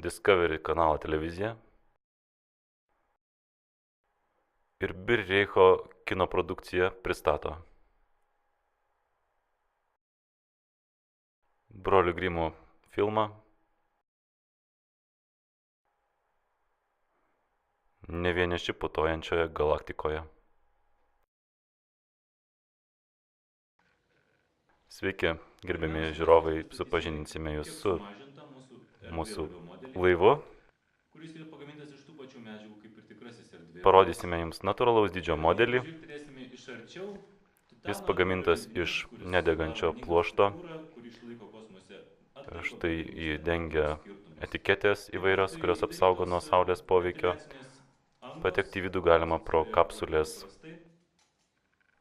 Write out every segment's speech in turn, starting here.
Discovery kanalo televizija ir Bir Reicho kino produkcija pristato Brolių Grimų filmą Ne vieniši putojančioje galaktikoje. Sveiki, gerbiami žiūrovai, supažinsime jūs su mūsų laivu. Kuris yra pagamintas iš tų pačių medžiagų kaip ir tikrasis erdvėje. Parodysime jums natūralaus dydžio modelį. Žiūrėsime iš arčiau. Jis pagamintas iš nedegančio pluošto. Štai jį dengia etiketės įvairios, kurios apsaugo nuo saulės poveikio. Patekti į vidų galima pro kapsulės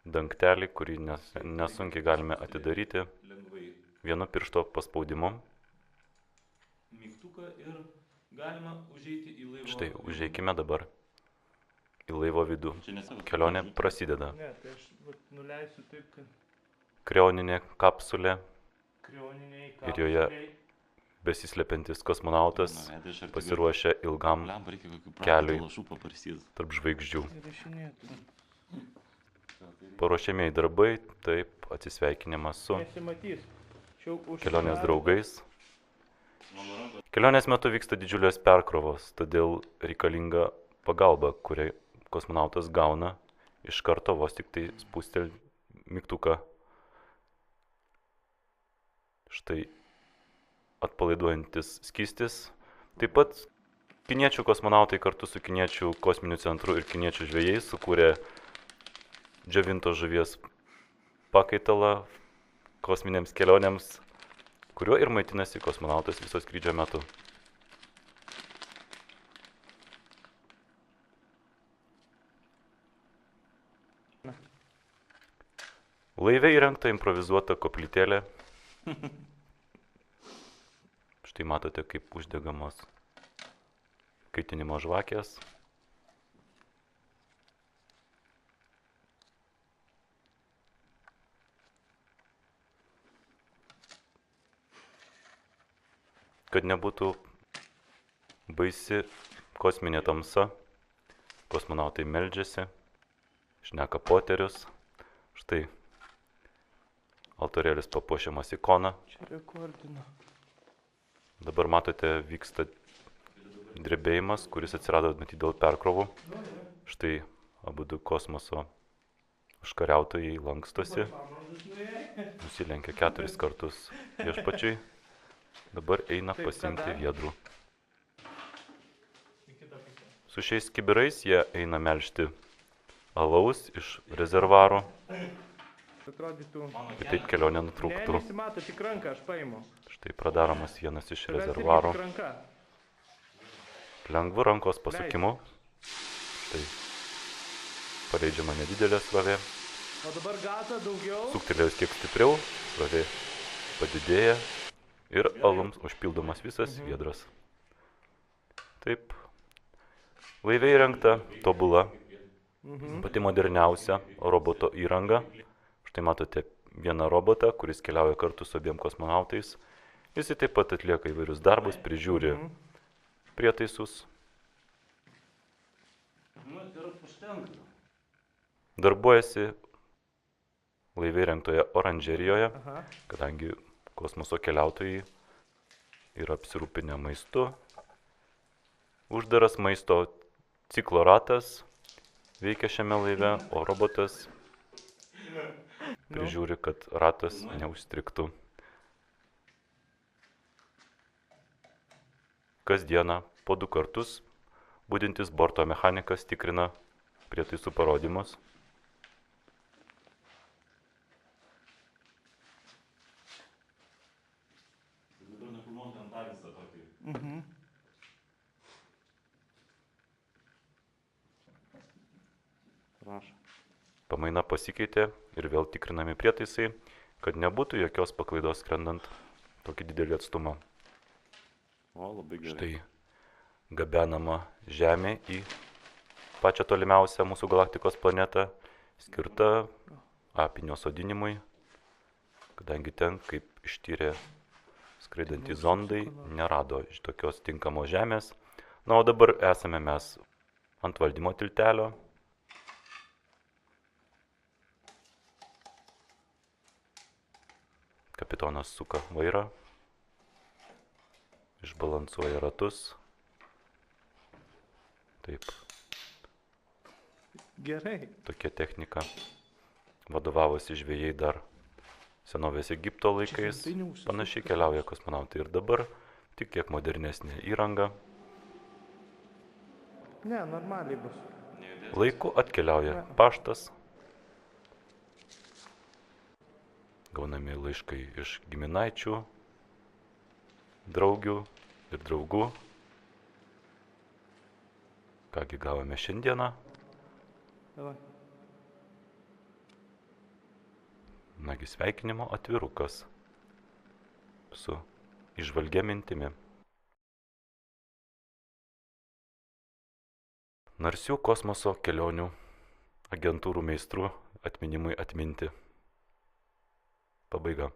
dangtelį, kurį nesunkiai galime atidaryti vienu piršto paspaudimu. Štai, užeikime dabar į laivo vidų. Kelionė prasideda. Krioninė kapsulė ir joje besislepiantis kosmonautas pasiruošia ilgam keliui tarp žvaigždžių. Paruošiamieji darbai, taip atsisveikinimas su kelionės draugais. Kelionės metu vyksta didžiulės perkrovos, todėl reikalinga pagalba, kurią kosmonautas gauna iš karto vos tik tai spusteli mygtuką. Štai atpalaiduojantis skystis. Taip pat kiniečių kosmonautai kartu su kiniečių kosminiu centru ir kiniečių žvejais sukūrė džiovintos žuvies pakaitalą kosminėms kelionėms, kuriuo ir maitinasi kosmonautas viso skrydžio metu. Laive įrengta improvizuota koplytėlė. Štai matote, kaip uždegamos kaitinimo žvakės. Kad nebūtų baisi kosminė tamsa, kosmonautai meldžiasi, šneka poterius. Štai altorėlis papuošiamas ikona. Dabar matote, vyksta drebėjimas, kuris atsirado matyt dėl perkrovų. Štai abudu kosmoso užkariautojai lankstosi. Nusilenkia 4 kartus viešpačiui. Dabar eina pasiimti viedrų. Su šiais kibirais jie eina melžti alaus iš rezervaro. Kitaip kelionė nutrūktų. Štai pradaromas vienas iš rezervaro. Lengvu rankos pasukimu. Štai paleidžiama nedidelė srovė. Suktelėjus kiek stipriau, srovė padidėja ir alums užpildomas visas viedras. Taip. Laive įrengta tobula, pati moderniausia roboto įranga. Štai matote vieną robotą, kuris keliauja kartu su abiem kosmonautais. Jis taip pat atlieka įvairius darbus, prižiūri prietaisus. Darbuojasi laive įrengtoje oranžerijoje, kadangi kosmoso keliautojai yra apsirūpinę maistu. Uždaras maisto ciklo ratas veikia šiame laive, o robotas prižiūri, kad ratas neužstrigtų. Kasdieną po 2 kartus budintis borto mechanikas tikrina prietaisų parodymus. Pamaina pasikeitė ir vėl tikrinami prietaisai, kad nebūtų jokios paklaidos skrendant tokį didelį atstumą. Štai gabenama Žemė į pačią tolimiausią mūsų galaktikos planetą, skirta apinio sodinimui, kadangi ten, kaip ištyrė skraidantys zondai nerado tokios tinkamos žemės. Na, o dabar esame mes ant valdymo tiltelio. Kapitonas suka vairą, išbalansuoja ratus. Taip, Gerai. tokia technika. Vadovavosi žvejai dar senovės Egipto laikais. Panašiai keliauja kosmonautai ir dabar, tik kiek modernesnė įranga. Ne, normaliai bus. Laiku atkeliauja paštas. Gaunami laiškai iš giminaičių, draugių ir draugų. Kągi gavome šiandieną. Davai. Nagi sveikinimo atvirukas su įžvalgia mintimi. Narsių kosmoso kelionių agentūrų meistrų atminimui atminti. Pabaiga.